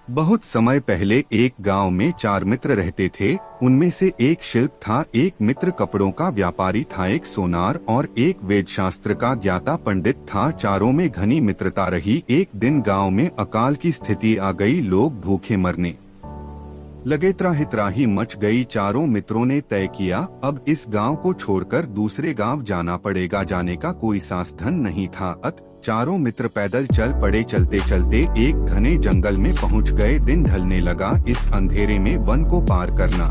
बहुत समय पहले एक गांव में 4 मित्र रहते थे। उनमें से एक शिल्प था, एक मित्र कपड़ों का व्यापारी था, एक सोनार और एक वेदशास्त्र का ज्ञाता पंडित था। चारों में घनी मित्रता रही। एक दिन गांव में अकाल की स्थिति आ गई। लोग भूखे मरने लगे। त्राहि त्राहि मच गई। चारों मित्रों ने तय किया, अब इस गांव को छोड़कर दूसरे गांव जाना पड़ेगा। जाने का कोई साधन नहीं था। चारों मित्र पैदल चल पड़े। चलते चलते एक घने जंगल में पहुंच गए। दिन ढलने लगा। इस अंधेरे में वन को पार करना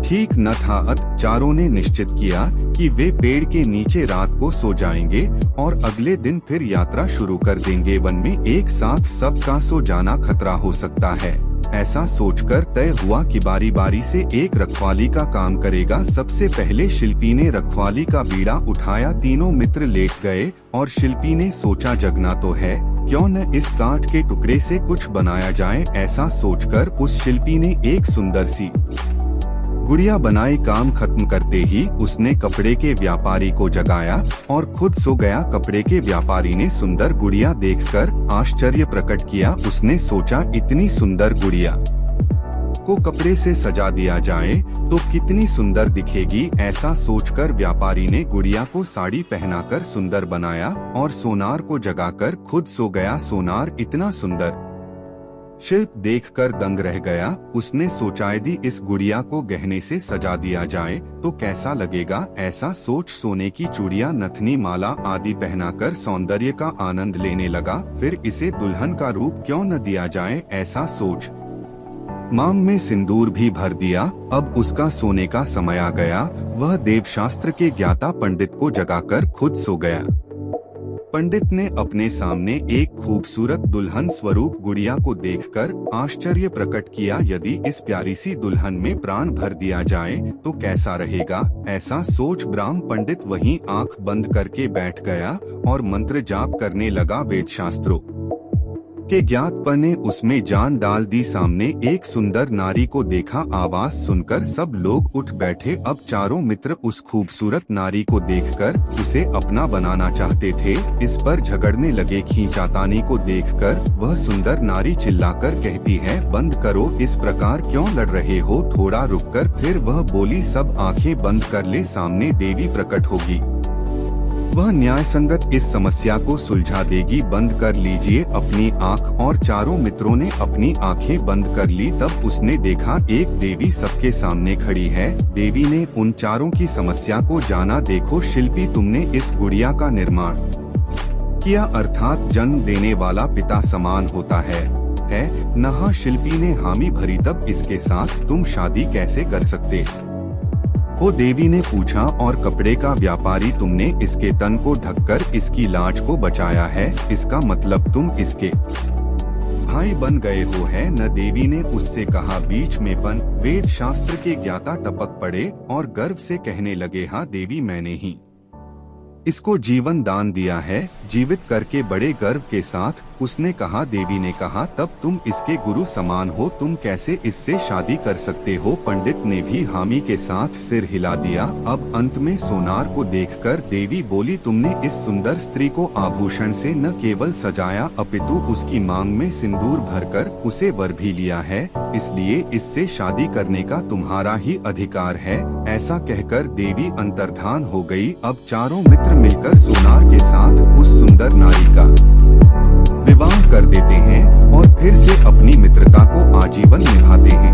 ठीक न था। चारों ने निश्चित किया कि वे पेड़ के नीचे रात को सो जाएंगे और अगले दिन फिर यात्रा शुरू कर देंगे। वन में एक साथ सबका सो जाना खतरा हो सकता है। ऐसा सोचकर तय हुआ कि बारी बारी से एक रखवाली का काम करेगा। सबसे पहले शिल्पी ने रखवाली का बीड़ा उठाया। तीनों मित्र लेट गए और शिल्पी ने सोचा, जगना तो है, क्यों न इस काठ के टुकड़े से कुछ बनाया जाए। ऐसा सोचकर उस शिल्पी ने एक सुंदर सी गुड़िया बनाई। काम खत्म करते ही उसने कपड़े के व्यापारी को जगाया और खुद सो गया। कपड़े के व्यापारी ने सुंदर गुड़िया देखकर आश्चर्य प्रकट किया। उसने सोचा, इतनी सुंदर गुड़िया को कपड़े से सजा दिया जाए तो कितनी सुंदर दिखेगी। ऐसा सोचकर व्यापारी ने गुड़िया को साड़ी पहनाकर सुंदर बनाया और सोनार को जगाकर खुद सो गया। सोनार इतना सुंदर शिल्प देखकर दंग रह गया। उसने सोचा, यदि इस गुड़िया को गहने से सजा दिया जाए तो कैसा लगेगा। ऐसा सोच सोने की चूड़ियां, नथनी, माला आदि पहनाकर सौंदर्य का आनंद लेने लगा। फिर इसे दुल्हन का रूप क्यों न दिया जाए। ऐसा सोच मांग में सिंदूर भी भर दिया। अब उसका सोने का समय आ गया। वह देवशास्त्र के ज्ञाता पंडित को जगाकर खुद सो गया। पंडित ने अपने सामने एक खूबसूरत दुल्हन स्वरूप गुड़िया को देखकर आश्चर्य प्रकट किया। यदि इस प्यारी सी दुल्हन में प्राण भर दिया जाए तो कैसा रहेगा। ऐसा सोच ब्राह्म पंडित वहीं आंख बंद करके बैठ गया और मंत्र जाप करने लगा। वेदशास्त्रों के ज्ञातपन ने उसमें जान डाल दी। सामने एक सुंदर नारी को देखा। आवाज सुनकर सब लोग उठ बैठे। अब चारों मित्र उस खूबसूरत नारी को देखकर उसे अपना बनाना चाहते थे। इस पर झगड़ने लगे। खींचातानी को देखकर वह सुंदर नारी चिल्लाकर कहती है, बंद करो, इस प्रकार क्यों लड़ रहे हो। थोड़ा रुककर फिर वह बोली, सब आंखें बंद कर ले, सामने देवी प्रकट होगी, वह न्याय संगत इस समस्या को सुलझा देगी। बंद कर लीजिए अपनी आंख। और चारों मित्रों ने अपनी आंखें बंद कर ली। तब उसने देखा एक देवी सबके सामने खड़ी है। देवी ने उन चारों की समस्या को जाना। देखो शिल्पी, तुमने इस गुड़िया का निर्माण किया, अर्थात जन्म देने वाला पिता समान होता है। नहा शिल्पी ने हामी भरी। तब इसके साथ तुम शादी कैसे कर सकते हो। देवी ने पूछा, और कपड़े का व्यापारी, तुमने इसके तन को ढककर इसकी लाज को बचाया है, इसका मतलब तुम इसके भाई बन गए हो, है न। देवी ने उससे कहा, बीच में बन। वेद शास्त्र के ज्ञाता टपक पड़े और गर्व से कहने लगे, हाँ देवी, मैंने ही इसको जीवन दान दिया है। जीवित करके बड़े गर्व के साथ उसने कहा। देवी ने कहा, तब तुम इसके गुरु समान हो, तुम कैसे इससे शादी कर सकते हो। पंडित ने भी हामी के साथ सिर हिला दिया। अब अंत में सोनार को देखकर देवी बोली, तुमने इस सुंदर स्त्री को आभूषण से न केवल सजाया अपितु उसकी मांग में सिंदूर भरकर उसे वर भी लिया है, इसलिए इससे शादी करने का तुम्हारा ही अधिकार है। ऐसा कहकर देवी अंतर्धान हो गई। अब चारों मित्र मिलकर सोनार के साथ उस सुंदर नारी का विवाह कर देते हैं और फिर से अपनी मित्रता को आजीवन निभाते हैं।